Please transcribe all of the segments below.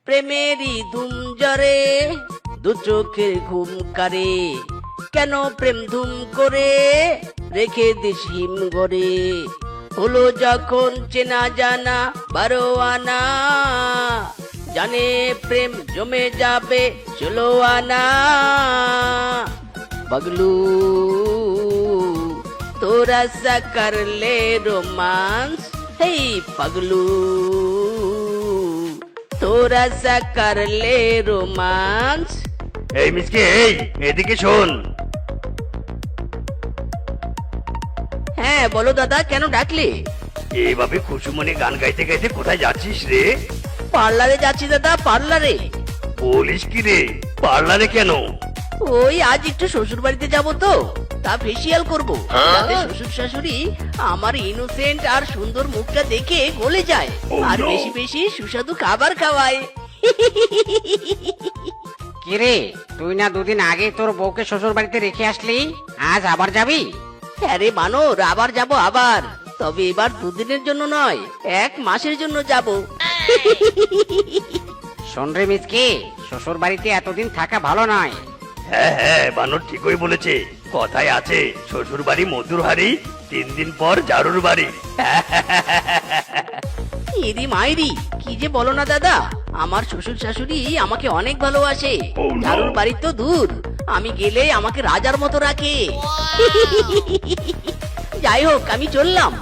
প্রেমেরই ধুম জরে, দু চোখের ঘুম কারে, কেন প্রেম ধুম করে রেখে দিস হিম গড়ে। হলো যখন চেনা জানা 12 আনা, জানে প্রেম জমে যাবে 16 আনা। पगलू थोड़ा सा कर ले रोमांस, हे पगलू थोड़ा सा कर ले रोमांस। এই মিসকে, এই এদিকে শোন। হ্যাঁ বলো দাদা, কেন ডাকলে? এইভাবে খুশি মনে গান গাইতে গাইতে কোথায় যাচ্ছিস রে? পার্লারে যাচ্ছি দাদা, পার্লারে। বলিস কি রে, পার্লারে কেন? ওই আজ একটু শ্বশুর বাড়িতে যাবো তো, তা ফেসিয়াল করবো, যাতে শ্বশুর শাশুড়ি আমার ইনোসেন্ট আর সুন্দর মুখটা দেখে গলে যায়, আর বেশি বেশি সুস্বাদু খাবার খাওয়ায়। কিরে, তুই না দুদিন আগে তোর বউকে শ্বশুর বাড়িতে রেখে আসলি, আজ আবার যাবি? আরে বানর, আবার যাব আবার, তবে এবার 2 দিনের জন্য নয়, 1 মাসের জন্য যাব। শোন রে মিসকে, শ্বশুর বাড়িতে এতদিন থাকা ভালো নয়। হ্যাঁ হ্যাঁ, বানর ঠিকই বলেছে। কথায় আছে, শ্বশুর বাড়ি মধুর হাড়ি, 3 দিন পর জারুর বাড়ি। ইদি মাইরি, কি যে বলো না দাদা, আমার শ্বশুর শাশুড়ি আমাকে অনেক ভালোবাসে। জারুর বাড়ি তো দূর, আমি গেলে আমাকে রাজার মতো রাখে। যাই হোক, আমি চললাম।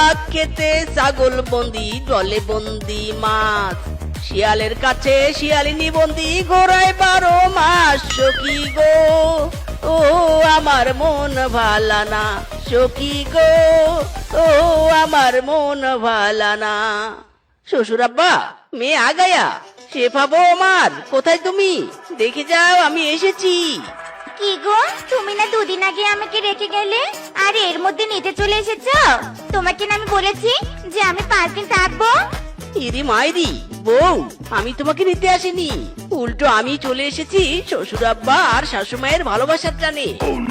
আখ খেতে ছাগল বন্দি, জলে বন্দি মাছ, শিয়ালের কাছে শিয়ালিনী বন্দি, ঘোড়ায় 12 মাস। সখী গো, ও আমার মন ভালা না, সখী গো, ও আমার মন ভালা না। শ্বশুর আব্বা, মেয়ে আগায়া, শেফা বউ আমার, কোথায় তুমি? দেখে যাও, আমি এসেছি। কি গো, তুমি না 2 দিন আগে আমাকে রেখে গেলে, আর এর মধ্যে নিতে চলে এসেছো? তোমাকে না আমি বলেছি যে আমি 5 দিন থাকবো। ইরি মাইরি বউ, আমি তোমাকে নিতে আসিনি, উল্টো আমি চলে এসেছি শ্বশুর আব্বা আর শাশুমায়ের ভালোবাসার টানে।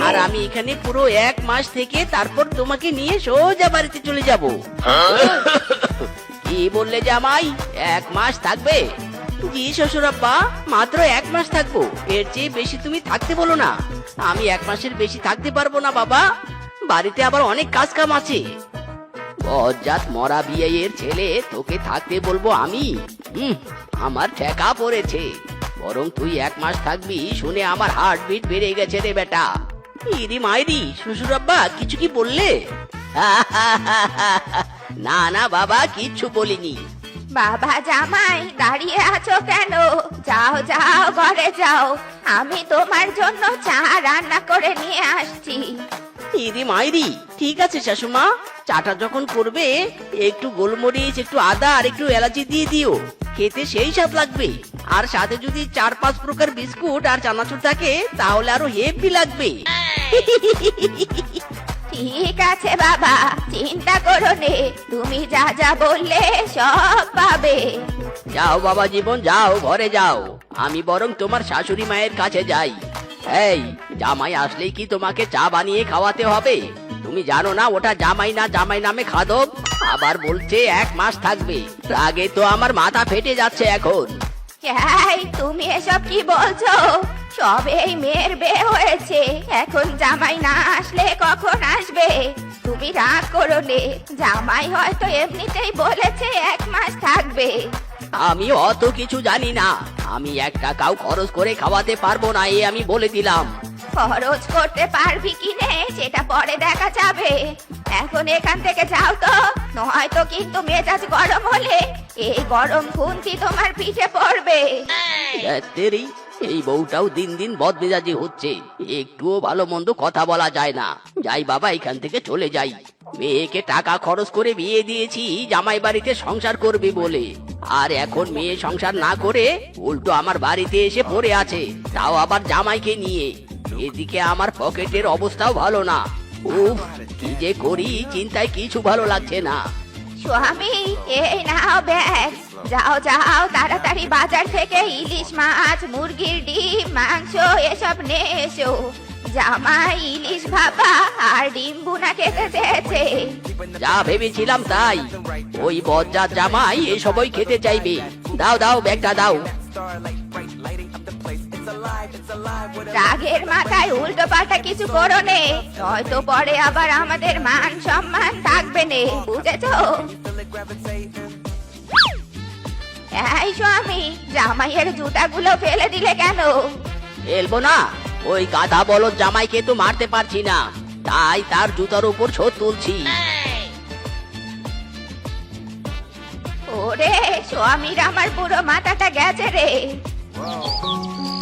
আর আমি এখানে পুরো 1 মাস থেকে তারপর তোমাকে নিয়ে সোজা বাড়িতে চলে যাব। কি বললে জামাই, 1 মাস থাকবে? জি শ্বশুর আব্বা, মাত্র 1 মাস থাকবো, এর চেয়ে বেশি তুমি থাকতে বলো না। আমি 1 মাসের বেশি থাকতে পারবো না বাবা, বাড়িতে আবার অনেক কাজ কাম আছে। বজ্জাত মরা বিয়ের ছেলে, তোকে থাকতে বলবো আমি? আমার ঠেকা পড়েছে। বরং তুই 1 মাস থাকবি শুনে আমার হার্টবিট বেড়ে গেছে রে বেটা। ইরি মাইরি, শ্বশুর আব্বা কিছু কি বললে? না না বাবা, কিচ্ছু বলিনি। বাবা জামাই, দাঁড়িয়ে আছো কেন? যাও যাও, ঘরে যাও, আমি তোমার জন্য চা রান্না করে নিয়ে আসছি। ইরি মাইরি, ঠিক আছে শাশুমা, চাটা যখন করবে একটু গোলমরিচ, একটু আদা আর একটু এলাচি দিয়ে দিও, খেতে সেই স্বাদ লাগবে। আর সাথে যদি 4-5 প্রকার বিস্কুট আর চানাচুর থাকে তাহলে আরো হেভি লাগবে। ঠিক আছে বাবা, চিন্তা করো নে, তুমি যা যা বললে সব পাবে। যাও বাবা জীবন, যাও ঘরে যাও, আমি বরং তোমার শাশুড়ি মায়ের কাছে যাই। এই জামাই আসলেই কি তোমাকে চা বানিয়ে খাওয়াতে হবে? তুমি জানো না ওটা জামাই না, জামাই নামে খাদক। আবার বলছে 1 মাস থাকবে, আগে তো আমার মাথা ফেটে যাচ্ছে এখন। এই, তুমি এসব কি বলছো? সবেই মেয়ের বিয়ে হয়েছে, এখন জামাই না আসলে কখন আসবে? তুমি রাগ করো নে, জামাই হয়তো এমনিতেই বলেছে 1 মাস থাকবে। আমি অত কিছু জানি না, আমি 1 টাকাও খরচ করে খাওয়াতে পারবো না, এই আমি বলে দিলাম। খরচ করতে পারবি কি নে সেটা পরে দেখা যাবে, এখন এখান থেকে যাও তো, নয়তো কিন্তু মেজাজ গরম হলে এই গরম খুন্তি তোমার পিঠে পড়বে। তেরি, এই বউটাও দিন দিন বদমেজাজি হচ্ছে, একটুও ভালো মন্দ কথা বলা যায় না। যাই বাবা, এখান থেকে চলে যাই। মেয়েকে টাকা খরচ করে বিয়ে দিয়েছি জামাই বাড়িতে সংসার করবে বলে, আর এখন মেয়ে সংসার না করে উল্টো আমার বাড়িতে এসে পড়ে আছে, তাও আবার জামাইকে নিয়ে। এদিকে আমার পকেটের অবস্থাও ভালো না। উফ, কি যে করি চিন্তায় কিছু ভালো লাগছে না। স্বামী, এই নাও ব্যাগ, যাও যাও, তাড়াতাড়ি বাজার থেকে ইলিশ মাছ, মুরগির ডিম, মাংস এসব নিয়ে এসো। জামাই ইলিশ ভাপা আর ডিম ভুনা খেতে চেয়েছে। যা ভেবেছিলাম তাই, ওই বজ্জাত জামাই এসবই খেতে চাইবে। দাও দাও ব্যাগটা দাও। রাগের মাথায় উল্টো পাল্টা কিছু করো নে, নয়তো পরে আবার আমাদের মান সম্মান থাকবে নে, বুঝেছো? এই স্বামী, জামাইয়ের জুতাগুলো ফেলে দিলে কেন? ফেলবো না, ওই গাধা বলদ জামাইকে তো মারতে পারছি না, তাই তার জুতার উপর শোধ তুলছি। ওরে স্বামীর আমার পুরো মাথাটা গেছে রে।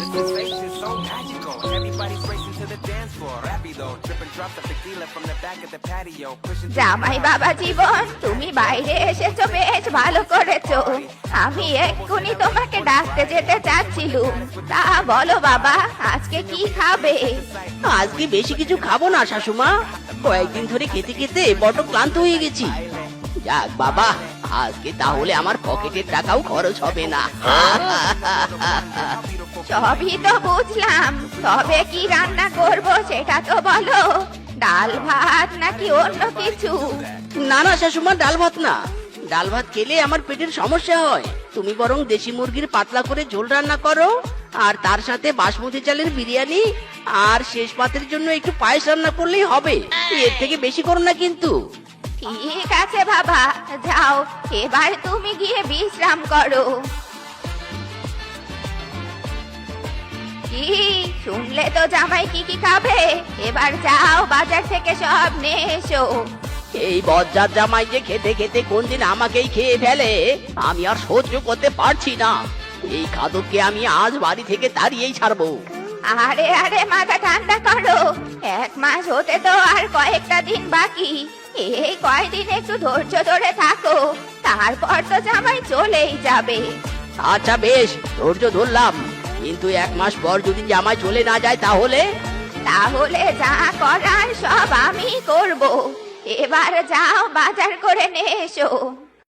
This sensation is so magical. Everybody's racing to the dance floor. Happy though, dripping drops of tequila from the back of the patio. Pushing জামাই বাবা জীবন, তুমি বাইরে এসেছো, বেশ ভালো করেছো। আমি এক্ষুনি তোমাকে ডাকতে যেতে চাচ্ছিলুম। তা বলো বাবা, আজকে কি খাবে? আজকে বেশি কিছু খাবো না শাশুমা, কয়েকদিন ধরে খেতে খেতে বড্ড ক্লান্ত হয়ে গেছি। যাক বাবা, আজকে তাহলে আমার পকেটের টাকাও খরচ হবে না। সবই তো বুঝলাম, তবে কি রান্না করব সেটা তো বলো। ডাল ভাত নাকি অন্য কিছু? না না শাশুমা, ডাল ভাত না। ডাল ভাত খেলে আমার পেটের সমস্যা হয়। তুমি বরং দেশি মুরগির পাতলা করে ঝোল রান্না করো, আর তার সাথে বাসমতি চালের বিরিয়ানি, আর শেষ পাতের জন্য একটু পায়েস রান্না করলেই হবে। এর থেকে বেশি করো না কিন্তু। ঠিক আছে বাবা, যাও এবার তুমি গিয়ে বিশ্রাম করো। কি শুনলে তো জামাই কি কি খাবে? এবার যাও বাজার থেকে সব নিয়ে এসো। এই বজ্জাত জামাই যে খেতে খেতে কোন দিন আমাকেই খেয়ে ফেলে, আমি আর সহ্য করতে পারছি না। এই খাদককে আমি আজ বাড়ি থেকে তাড়িয়েই ছাড়বো। আরে আরে মাথা ঠান্ডা করো, 1 মাস হতে তো আর কয়েকটা দিন বাকি। এই কয়দিন একটু ধৈর্য ধরে থাকো, তারপর তো জামাই চলেই যাবে। আচ্ছা বেশ, ধৈর্য ধরলাম, কিন্তু 1 মাস পর যদি জামাই চলে না যায় তাহলে? তাহলে যা করার সব আমি করব। এবার যাও বাজার করে নিয়ে এসো।